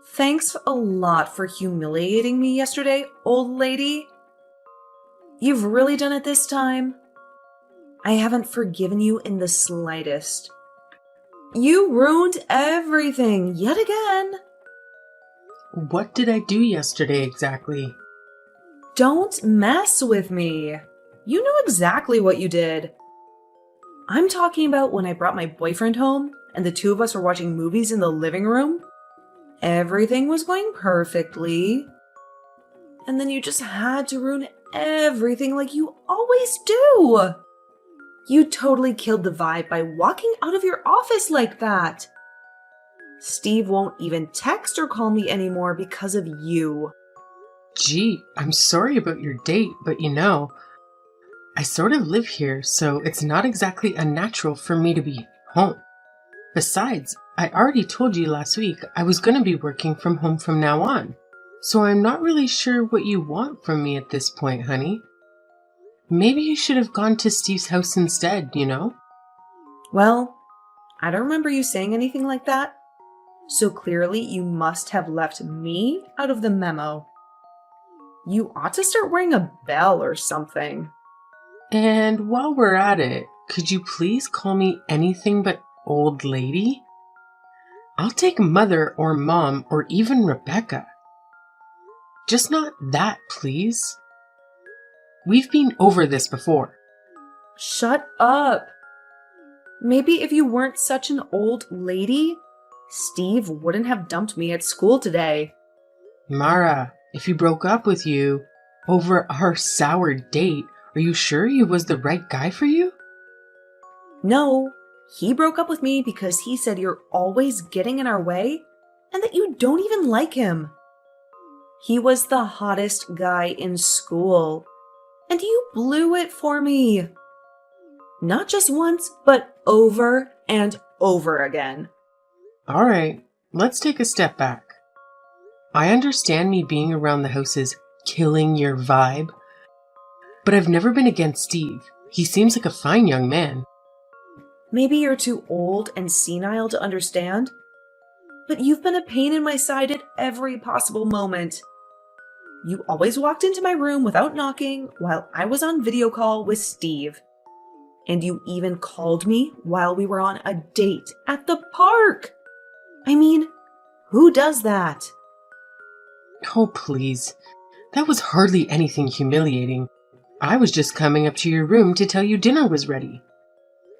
Thanks a lot for humiliating me yesterday, old lady. You've really done it this time. I haven't forgiven you in the slightest. You ruined everything yet again. What did I do yesterday exactly? Don't mess with me. You know exactly what you did. I'm talking about when I brought my boyfriend home and the two of us were watching movies in the living room. Everything was going perfectly. And then you just had to ruin everything like you always do. You totally killed the vibe by walking out of your office like that. Steve won't even text or call me anymore because of you. Gee, I'm sorry about your date, but I sort of live here, so it's not exactly unnatural for me to be home. Besides, I already told you last week I was going to be working from home from now on, so I'm not really sure what you want from me at this point, honey. Maybe you should have gone to Steve's house instead. Well, I don't remember you saying anything like that. So clearly you must have left me out of the memo. You ought to start wearing a bell or something. And while we're at it, could you please call me anything but old lady? I'll take mother or mom or even Rebecca. Just not that, please. We've been over this before. Shut up. Maybe if you weren't such an old lady, Steve wouldn't have dumped me at school today. Mara, if he broke up with you over our sour date, are you sure he was the right guy for you? No, he broke up with me because he said you're always getting in our way and that you don't even like him. He was the hottest guy in school, and you blew it for me. Not just once, but over and over again. All right, let's take a step back. I understand me being around the house is killing your vibe, but I've never been against Steve. He seems like a fine young man. Maybe you're too old and senile to understand, but you've been a pain in my side at every possible moment. You always walked into my room without knocking while I was on video call with Steve. And you even called me while we were on a date at the park. I mean, who does that? Oh, please. That was hardly anything humiliating. I was just coming up to your room to tell you dinner was ready.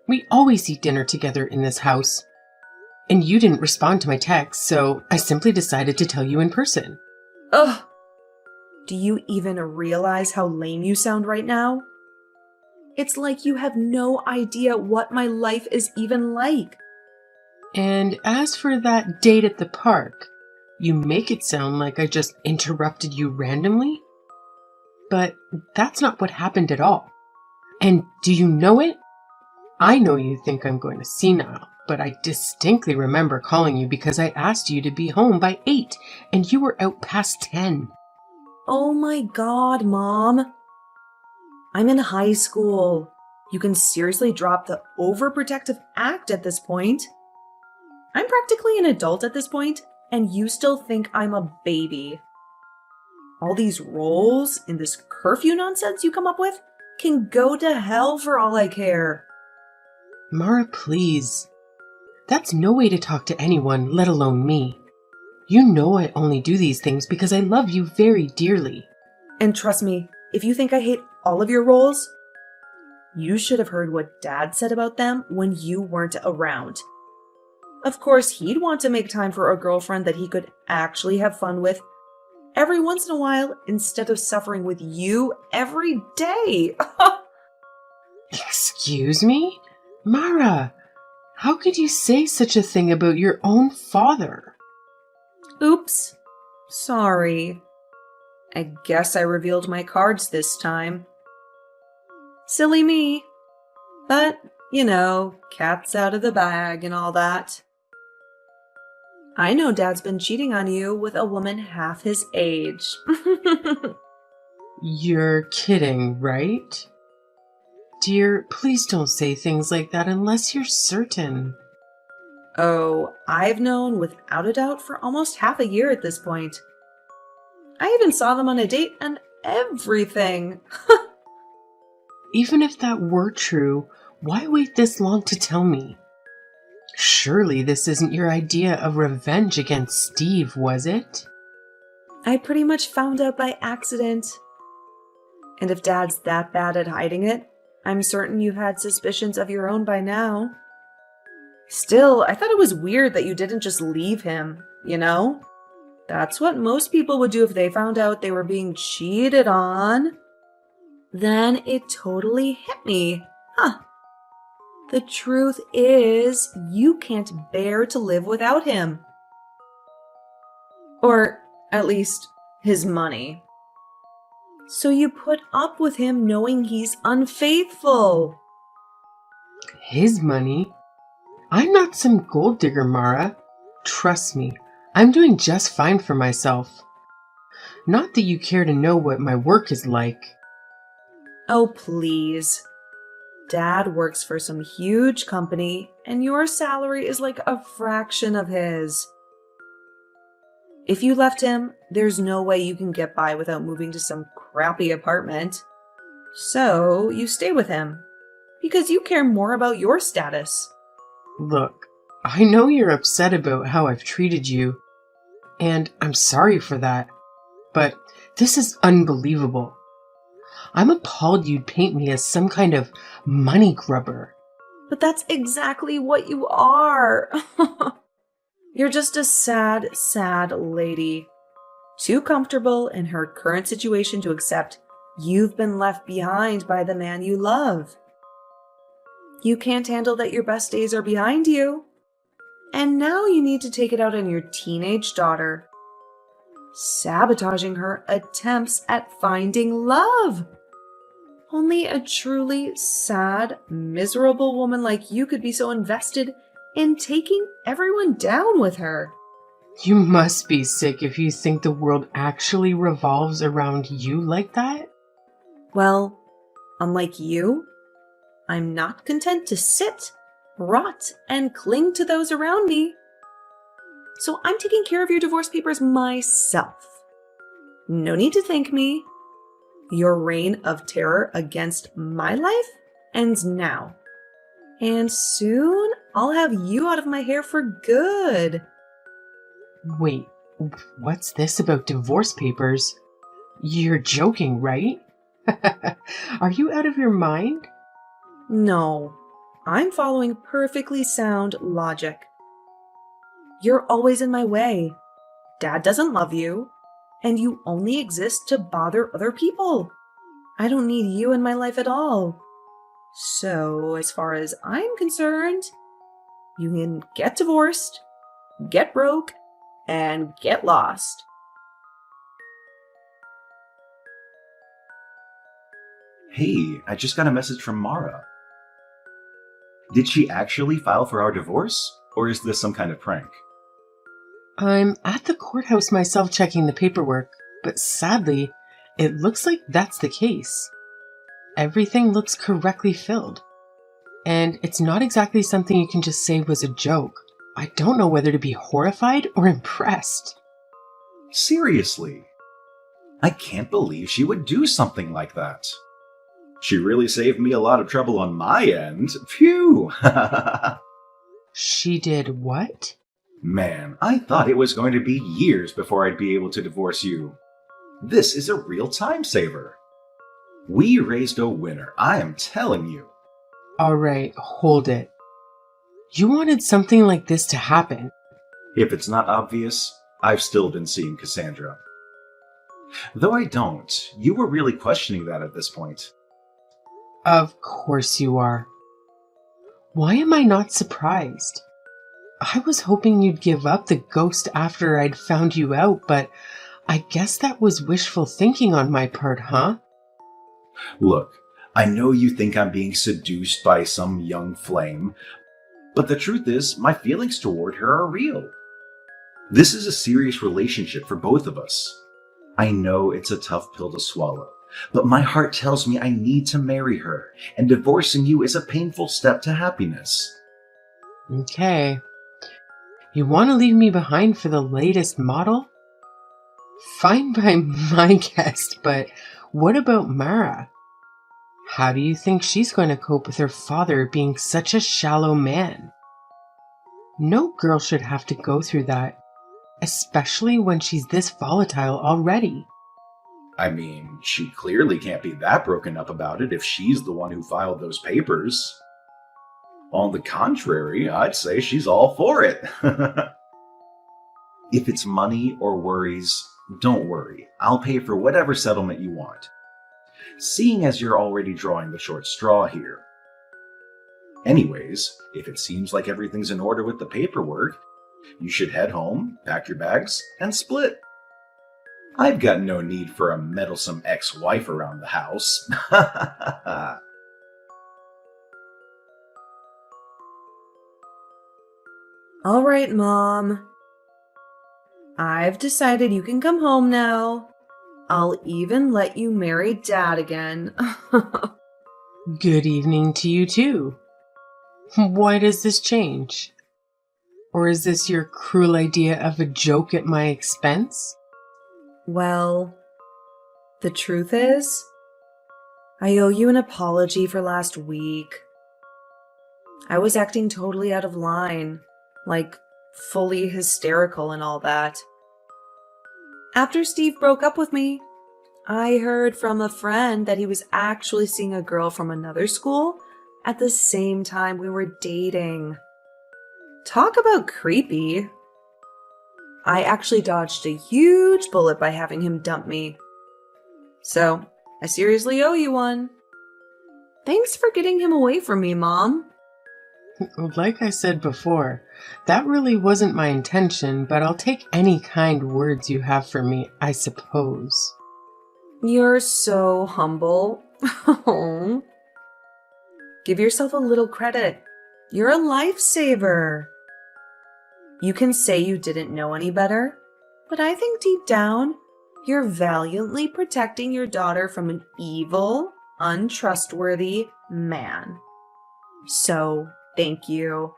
We always eat dinner together in this house. And you didn't respond to my text, so I simply decided to tell you in person. Ugh. Do you even realize how lame you sound right now? It's like you have no idea what my life is even like. And as for that date at the park, you make it sound like I just interrupted you randomly. But that's not what happened at all. And do you know it? I know you think I'm going to senile, but I distinctly remember calling you because I asked you to be home by 8, and you were out past 10. Oh my God, Mom. I'm in high school. You can seriously drop the overprotective act at this point. I'm practically an adult at this point, and you still think I'm a baby. All these roles and this curfew nonsense you come up with can go to hell for all I care. Mara, please. That's no way to talk to anyone, let alone me. You know I only do these things because I love you very dearly. And trust me, if you think I hate all of your roles, you should have heard what Dad said about them when you weren't around. Of course, he'd want to make time for a girlfriend that he could actually have fun with every once in a while instead of suffering with you every day. Excuse me? Mara, how could you say such a thing about your own father? Oops. Sorry. I guess I revealed my cards this time. Silly me. But, cat's out of the bag and all that. I know Dad's been cheating on you with a woman half his age. You're kidding, right? Dear, please don't say things like that unless you're certain. Oh, I've known without a doubt for almost half a year at this point. I even saw them on a date and everything. Even if that were true, why wait this long to tell me? Surely this isn't your idea of revenge against Steve, was it? I pretty much found out by accident. And if Dad's that bad at hiding it, I'm certain you've had suspicions of your own by now. Still, I thought it was weird that you didn't just leave him, you know? That's what most people would do if they found out they were being cheated on. Then it totally hit me. The truth is, you can't bear to live without him. Or, at least, his money. So you put up with him knowing he's unfaithful. His money? I'm not some gold digger, Mara. Trust me, I'm doing just fine for myself. Not that you care to know what my work is like. Oh, please. Dad works for some huge company, and your salary is like a fraction of his. If you left him, there's no way you can get by without moving to some crappy apartment. So you stay with him, because you care more about your status. Look, I know you're upset about how I've treated you, and I'm sorry for that, but this is unbelievable. I'm appalled you'd paint me as some kind of money grubber. But that's exactly what you are. You're just a sad, sad lady. Too comfortable in her current situation to accept you've been left behind by the man you love. You can't handle that your best days are behind you. And now you need to take it out on your teenage daughter, sabotaging her attempts at finding love. Only a truly sad, miserable woman like you could be so invested in taking everyone down with her. You must be sick if you think the world actually revolves around you like that. Well, unlike you, I'm not content to sit, rot, and cling to those around me. So I'm taking care of your divorce papers myself. No need to thank me. Your reign of terror against my life ends now. And soon I'll have you out of my hair for good. Wait, what's this about divorce papers? You're joking, right? Are you out of your mind? No, I'm following perfectly sound logic. You're always in my way. Dad doesn't love you, and you only exist to bother other people. I don't need you in my life at all. So, as far as I'm concerned, you can get divorced, get broke, and get lost. Hey, I just got a message from Mara. Did she actually file for our divorce? Or is this some kind of prank? I'm at the courthouse myself checking the paperwork, but sadly, it looks like that's the case. Everything looks correctly filled. And it's not exactly something you can just say was a joke. I don't know whether to be horrified or impressed. Seriously? I can't believe she would do something like that. She really saved me a lot of trouble on my end. Phew! She did what? Man, I thought it was going to be years before I'd be able to divorce you. This is a real time saver. We raised a winner, I am telling you. Alright, hold it. You wanted something like this to happen. If it's not obvious, I've still been seeing Cassandra. Though I don't, you were really questioning that at this point. Of course you are. Why am I not surprised? I was hoping you'd give up the ghost after I'd found you out, but I guess that was wishful thinking on my part, huh? Look, I know you think I'm being seduced by some young flame, but the truth is, my feelings toward her are real. This is a serious relationship for both of us. I know it's a tough pill to swallow, but my heart tells me I need to marry her, and divorcing you is a painful step to happiness. Okay. You want to leave me behind for the latest model? Fine by my guest, but what about Mara? How do you think she's going to cope with her father being such a shallow man? No girl should have to go through that, especially when she's this volatile already. I mean, she clearly can't be that broken up about it if she's the one who filed those papers. On the contrary, I'd say she's all for it. If it's money or worries, don't worry. I'll pay for whatever settlement you want. Seeing as you're already drawing the short straw here. Anyways, if it seems like everything's in order with the paperwork, you should head home, pack your bags, and split. I've got no need for a meddlesome ex-wife around the house. All right, Mom. I've decided you can come home now. I'll even let you marry Dad again. Good evening to you too. Why does this change? Or is this your cruel idea of a joke at my expense? Well, the truth is, I owe you an apology for last week. I was acting totally out of line, like fully hysterical and all that. After Steve broke up with me, I heard from a friend that he was actually seeing a girl from another school at the same time we were dating. Talk about creepy. I actually dodged a huge bullet by having him dump me. So, I seriously owe you one. Thanks for getting him away from me, Mom. Like I said before, that really wasn't my intention, but I'll take any kind words you have for me, I suppose. You're so humble. Give yourself a little credit. You're a lifesaver. You can say you didn't know any better, but I think deep down, you're valiantly protecting your daughter from an evil, untrustworthy man. So, thank you.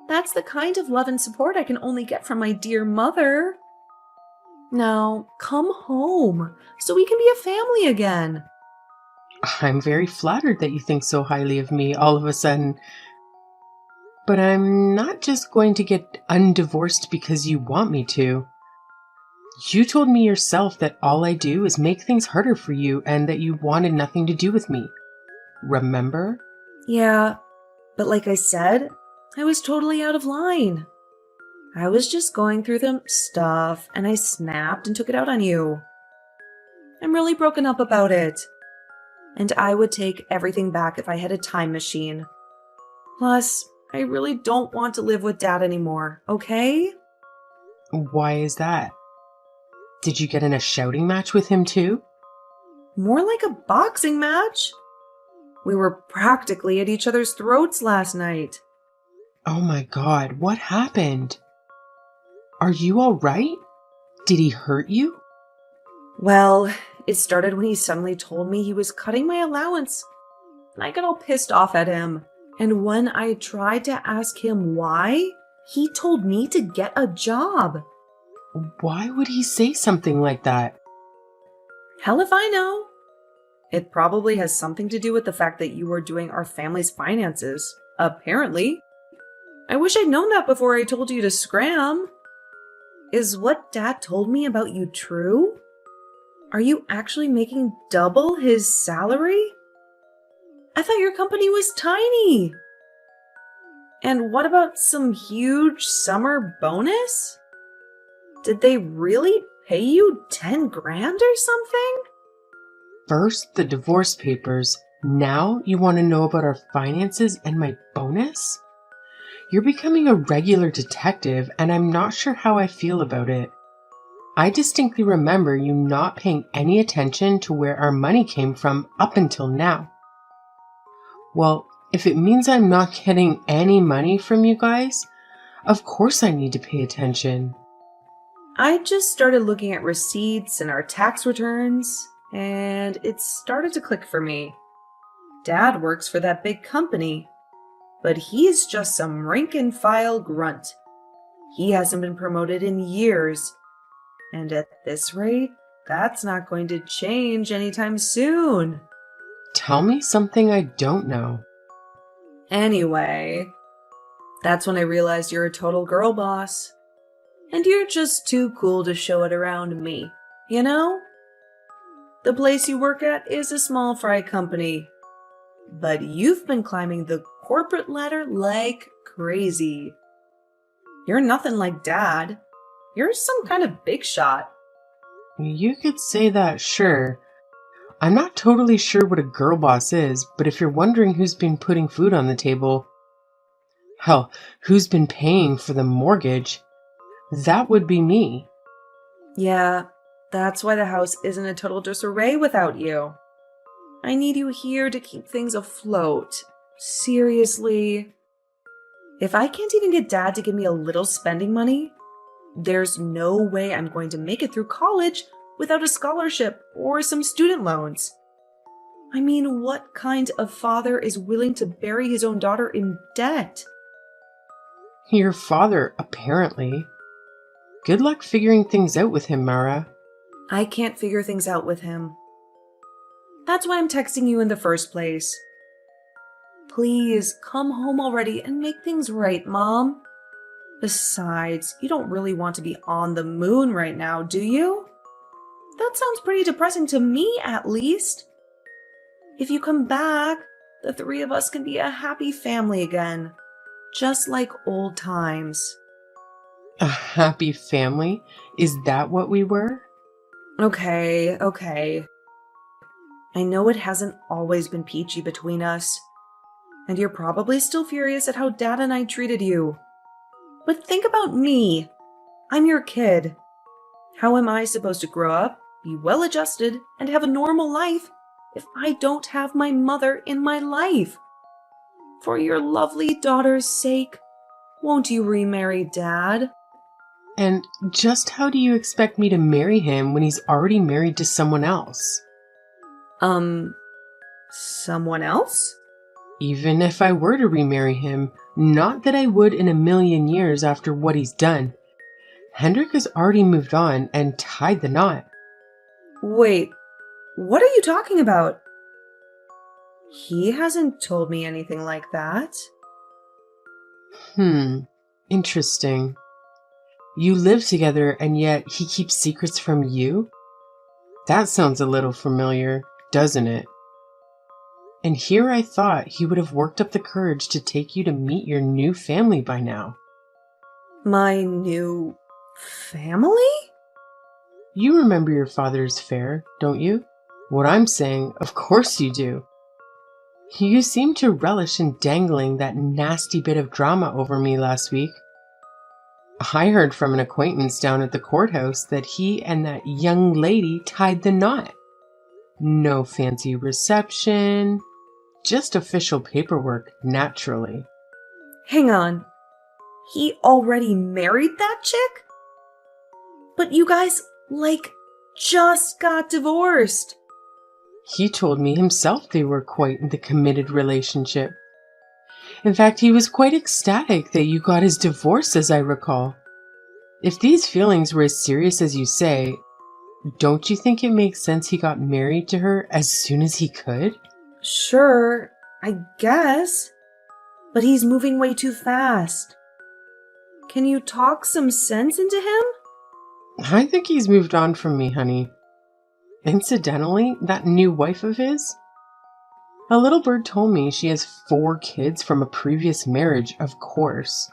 That's the kind of love and support I can only get from my dear mother. Now, come home so we can be a family again. I'm very flattered that you think so highly of me all of a sudden. But I'm not just going to get undivorced because you want me to. You told me yourself that all I do is make things harder for you and that you wanted nothing to do with me. Remember? Yeah, but like I said, I was totally out of line. I was just going through the stuff and I snapped and took it out on you. I'm really broken up about it. And I would take everything back if I had a time machine. Plus, I really don't want to live with Dad anymore, okay? Why is that? Did you get in a shouting match with him too? More like a boxing match. We were practically at each other's throats last night. Oh my God, what happened? Are you all right? Did he hurt you? Well, it started when he suddenly told me he was cutting my allowance. And I got all pissed off at him. And when I tried to ask him why, he told me to get a job. Why would he say something like that? Hell if I know. It probably has something to do with the fact that you were doing our family's finances. Apparently. I wish I'd known that before I told you to scram. Is what Dad told me about you true? Are you actually making double his salary? I thought your company was tiny. And what about some huge summer bonus? Did they really pay you 10 grand or something? First, the divorce papers. Now you want to know about our finances and my bonus? You're becoming a regular detective, and I'm not sure how I feel about it. I distinctly remember you not paying any attention to where our money came from up until now. Well, if it means I'm not getting any money from you guys, of course I need to pay attention. I just started looking at receipts and our tax returns, and it started to click for me. Dad works for that big company, but he's just some rank-and-file grunt. He hasn't been promoted in years. And at this rate, that's not going to change anytime soon. Tell me something I don't know. Anyway, that's when I realized you're a total girl boss. And you're just too cool to show it around me, you know? The place you work at is a small fry company. But you've been climbing the corporate ladder like crazy. You're nothing like Dad. You're some kind of big shot. You could say that, sure. I'm not totally sure what a girl boss is, but if you're wondering who's been putting food on the table, hell, who's been paying for the mortgage, that would be me. Yeah, that's why the house isn't a total disarray without you. I need you here to keep things afloat. Seriously. If I can't even get Dad to give me a little spending money, there's no way I'm going to make it through college without a scholarship or some student loans. I mean, what kind of father is willing to bury his own daughter in debt? Your father, apparently. Good luck figuring things out with him, Mara. I can't figure things out with him. That's why I'm texting you in the first place. Please, come home already and make things right, Mom. Besides, you don't really want to be on the moon right now, do you? That sounds pretty depressing to me, at least. If you come back, the three of us can be a happy family again, just like old times. A happy family? Is that what we were? Okay. I know it hasn't always been peachy between us, and you're probably still furious at how Dad and I treated you. But think about me. I'm your kid. How am I supposed to grow up, be well-adjusted, and have a normal life if I don't have my mother in my life? For your lovely daughter's sake, won't you remarry Dad? And just how do you expect me to marry him when he's already married to someone else? Someone else? Even if I were to remarry him, not that I would in a million years after what he's done. Hendrik has already moved on and tied the knot. Wait, what are you talking about? He hasn't told me anything like that. Interesting. You live together and yet he keeps secrets from you? That sounds a little familiar, doesn't it? And here I thought he would have worked up the courage to take you to meet your new family by now. My new family? You remember your father's affair, don't you? What I'm saying, of course you do. You seemed to relish in dangling that nasty bit of drama over me last week. I heard from an acquaintance down at the courthouse that he and that young lady tied the knot. No fancy reception, just official paperwork, naturally. Hang on. He already married that chick? But you guys, just got divorced. He told me himself they were quite the committed relationship. In fact, he was quite ecstatic that you got his divorce, as I recall. If these feelings were as serious as you say, don't you think it makes sense he got married to her as soon as he could? Sure, I guess. But he's moving way too fast. Can you talk some sense into him? I think he's moved on from me, honey. Incidentally, that new wife of his? A little bird told me she has 4 kids from a previous marriage, of course.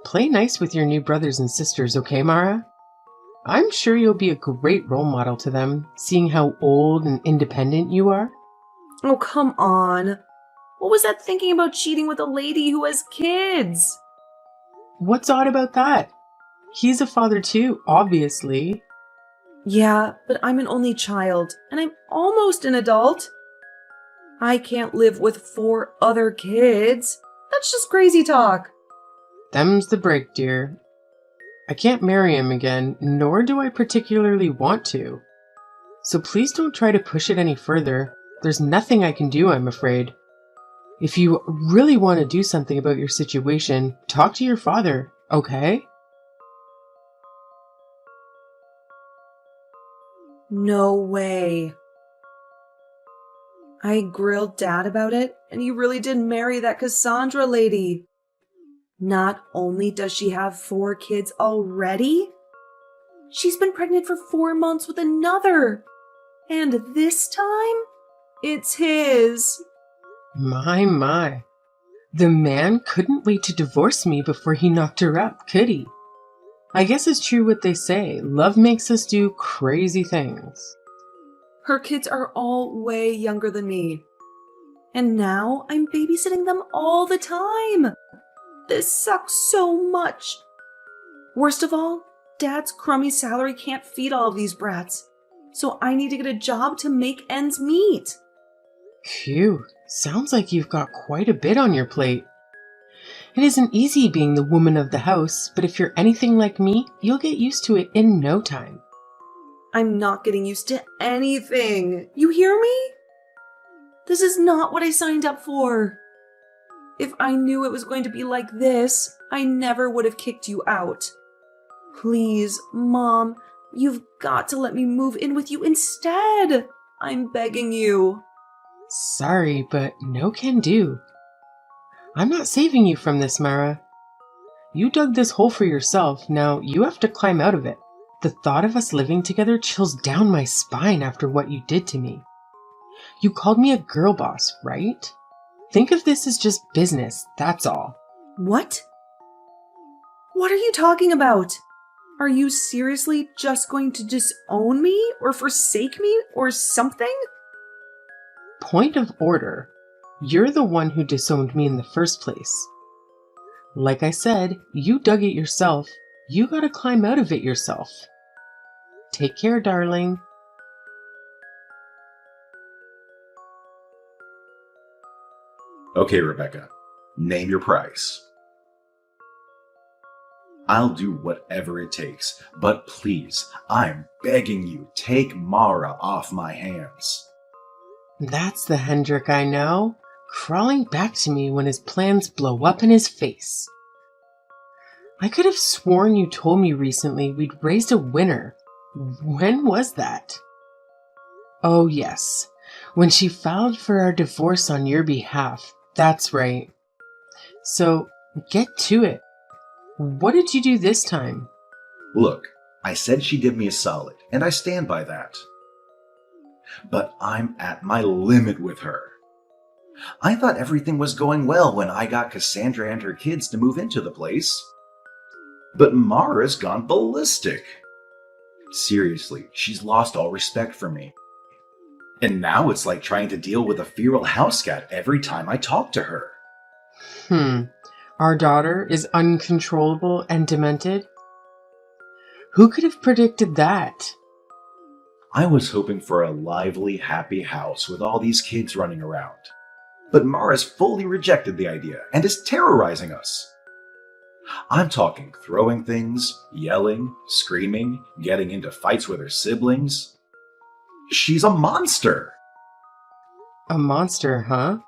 Play nice with your new brothers and sisters, okay, Mara? I'm sure you'll be a great role model to them, seeing how old and independent you are. Oh, come on. What was that thinking about cheating with a lady who has kids? What's odd about that? He's a father too, obviously. Yeah, but I'm an only child, and I'm almost an adult. I can't live with 4 other kids. That's just crazy talk. Them's the break, dear. I can't marry him again, nor do I particularly want to. So please don't try to push it any further. There's nothing I can do, I'm afraid. If you really want to do something about your situation, talk to your father, okay? No way. I grilled Dad about it, and he really did marry that Cassandra lady. Not only does she have 4 kids already, she's been pregnant for 4 months with another. And this time, it's his. My. The man couldn't wait to divorce me before he knocked her up, could he? I guess it's true what they say. Love makes us do crazy things. Her kids are all way younger than me. And now I'm babysitting them all the time. This sucks so much. Worst of all, Dad's crummy salary can't feed all of these brats. So I need to get a job to make ends meet. Phew, sounds like you've got quite a bit on your plate. It isn't easy being the woman of the house, but if you're anything like me, you'll get used to it in no time. I'm not getting used to anything. You hear me? This is not what I signed up for. If I knew it was going to be like this, I never would have kicked you out. Please, Mom, you've got to let me move in with you instead. I'm begging you. Sorry, but no can do. I'm not saving you from this, Mara. You dug this hole for yourself, now you have to climb out of it. The thought of us living together chills down my spine after what you did to me. You called me a girl boss, right? Think of this as just business, that's all. What? What are you talking about? Are you seriously just going to disown me or forsake me or something? Point of order. You're the one who disowned me in the first place. Like I said, you dug it yourself. You gotta climb out of it yourself. Take care, darling. Okay, Rebecca, name your price. I'll do whatever it takes, but please, I'm begging you, take Mara off my hands. That's the Hendrik I know, crawling back to me when his plans blow up in his face. I could have sworn you told me recently we'd raised a winner. When was that? Oh yes, when she filed for our divorce on your behalf. That's right. So, get to it. What did you do this time? Look, I said she did me a solid, and I stand by that. But I'm at my limit with her. I thought everything was going well when I got Cassandra and her kids to move into the place. But Mara's gone ballistic. Seriously, she's lost all respect for me. And now it's like trying to deal with a feral house cat every time I talk to her. Our daughter is uncontrollable and demented? Who could have predicted that? I was hoping for a lively, happy house with all these kids running around. But Mara's fully rejected the idea and is terrorizing us. I'm talking throwing things, yelling, screaming, getting into fights with her siblings. She's a monster! A monster, huh?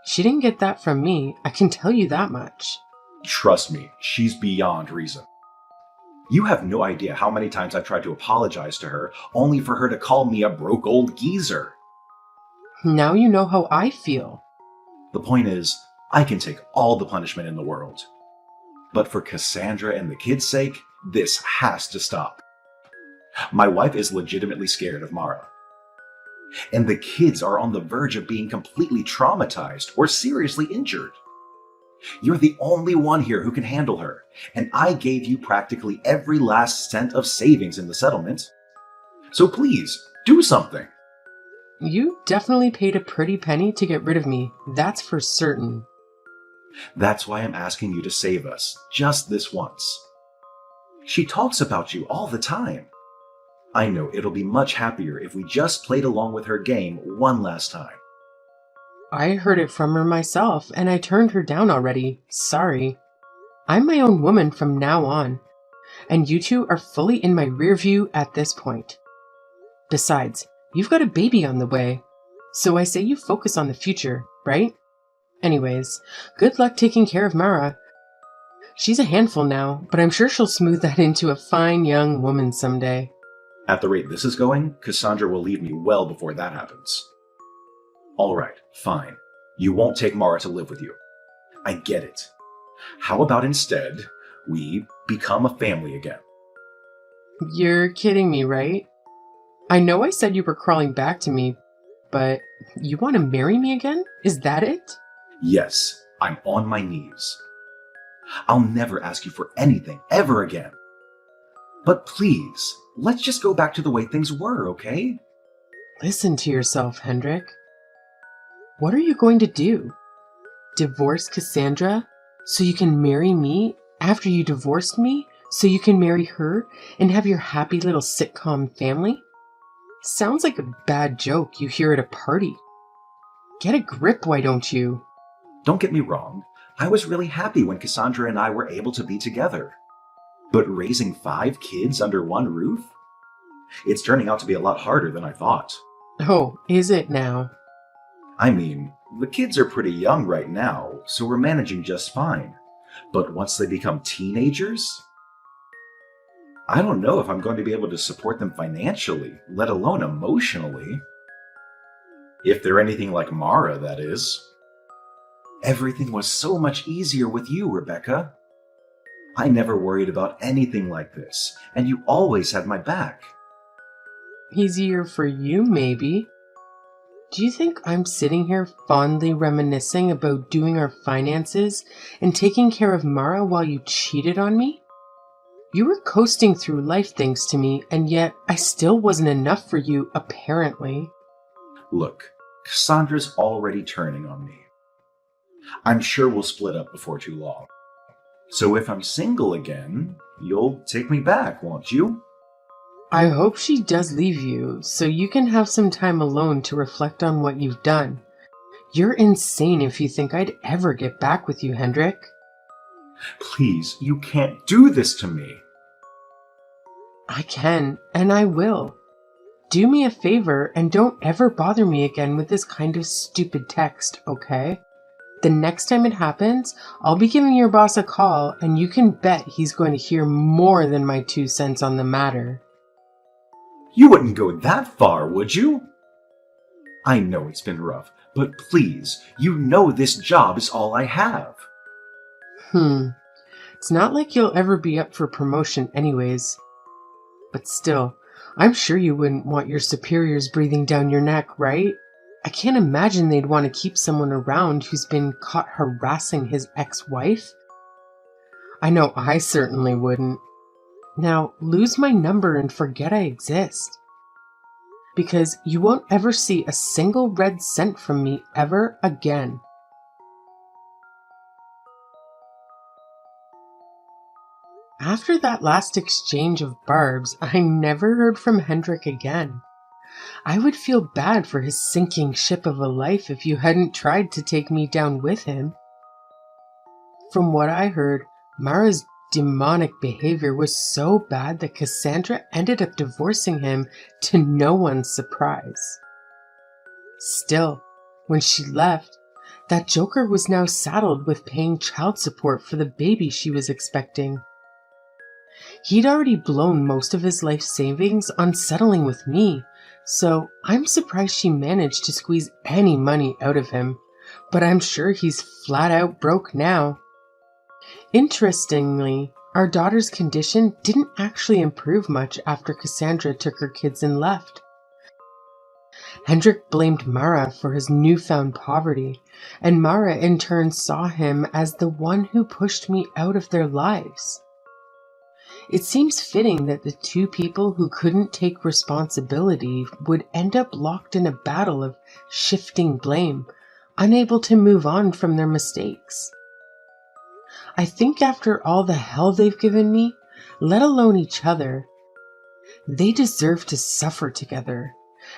She didn't get that from me, I can tell you that much. Trust me, she's beyond reason. You have no idea how many times I've tried to apologize to her, only for her to call me a broke old geezer. Now you know how I feel. The point is, I can take all the punishment in the world. But for Cassandra and the kids' sake, this has to stop. My wife is legitimately scared of Mara. And the kids are on the verge of being completely traumatized or seriously injured. You're the only one here who can handle her, and I gave you practically every last cent of savings in the settlement. So please, do something. You definitely paid a pretty penny to get rid of me, that's for certain. That's why I'm asking you to save us, just this once. She talks about you all the time. I know it'll be much happier if we just played along with her game one last time. I heard it from her myself, and I turned her down already. Sorry. I'm my own woman from now on, and you two are fully in my rear view at this point. Besides, you've got a baby on the way, so I say you focus on the future, right? Anyways, good luck taking care of Mara. She's a handful now, but I'm sure she'll smooth that into a fine young woman someday. At the rate this is going, Cassandra will leave me well before that happens. All right, fine. You won't take Mara to live with you. I get it. How about instead, we become a family again? You're kidding me, right? I know I said you were crawling back to me, but you want to marry me again? Is that it? Yes, I'm on my knees. I'll never ask you for anything ever again. But please, let's just go back to the way things were, okay? Listen to yourself, Hendrik. What are you going to do? Divorce Cassandra so you can marry me after you divorced me so you can marry her and have your happy little sitcom family? Sounds like a bad joke you hear at a party. Get a grip, why don't you? Don't get me wrong, I was really happy when Cassandra and I were able to be together. But raising 5 kids under one roof? It's turning out to be a lot harder than I thought. Oh, is it now? I mean, the kids are pretty young right now, so we're managing just fine. But once they become teenagers, I don't know if I'm going to be able to support them financially, let alone emotionally. If they're anything like Mara, that is. Everything was so much easier with you, Rebecca. I never worried about anything like this, and you always had my back. Easier for you, maybe. Do you think I'm sitting here fondly reminiscing about doing our finances and taking care of Mara while you cheated on me? You were coasting through life thanks to me, and yet I still wasn't enough for you, apparently. Look, Cassandra's already turning on me. I'm sure we'll split up before too long. So if I'm single again, you'll take me back, won't you? I hope she does leave you, so you can have some time alone to reflect on what you've done. You're insane if you think I'd ever get back with you, Hendrik. Please, you can't do this to me. I can, and I will. Do me a favor and don't ever bother me again with this kind of stupid text, okay? The next time it happens, I'll be giving your boss a call, and you can bet he's going to hear more than my 2 cents on the matter. You wouldn't go that far, would you? I know it's been rough, but please, you know this job is all I have. It's not like you'll ever be up for promotion anyways. But still, I'm sure you wouldn't want your superiors breathing down your neck, right? I can't imagine they'd want to keep someone around who's been caught harassing his ex-wife. I know I certainly wouldn't. Now, lose my number and forget I exist. Because you won't ever see a single red cent from me ever again. After that last exchange of barbs, I never heard from Hendrik again. I would feel bad for his sinking ship of a life if you hadn't tried to take me down with him. From what I heard, Mara's demonic behavior was so bad that Cassandra ended up divorcing him to no one's surprise. Still, when she left, that joker was now saddled with paying child support for the baby she was expecting. He'd already blown most of his life savings on settling with me, so I'm surprised she managed to squeeze any money out of him, but I'm sure he's flat out broke now. Interestingly, our daughter's condition didn't actually improve much after Cassandra took her kids and left. Hendrik blamed Mara for his newfound poverty, and Mara in turn saw him as the one who pushed me out of their lives. It seems fitting that the 2 people who couldn't take responsibility would end up locked in a battle of shifting blame, unable to move on from their mistakes. I think after all the hell they've given me, let alone each other, they deserve to suffer together,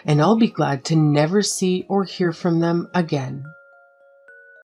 and I'll be glad to never see or hear from them again.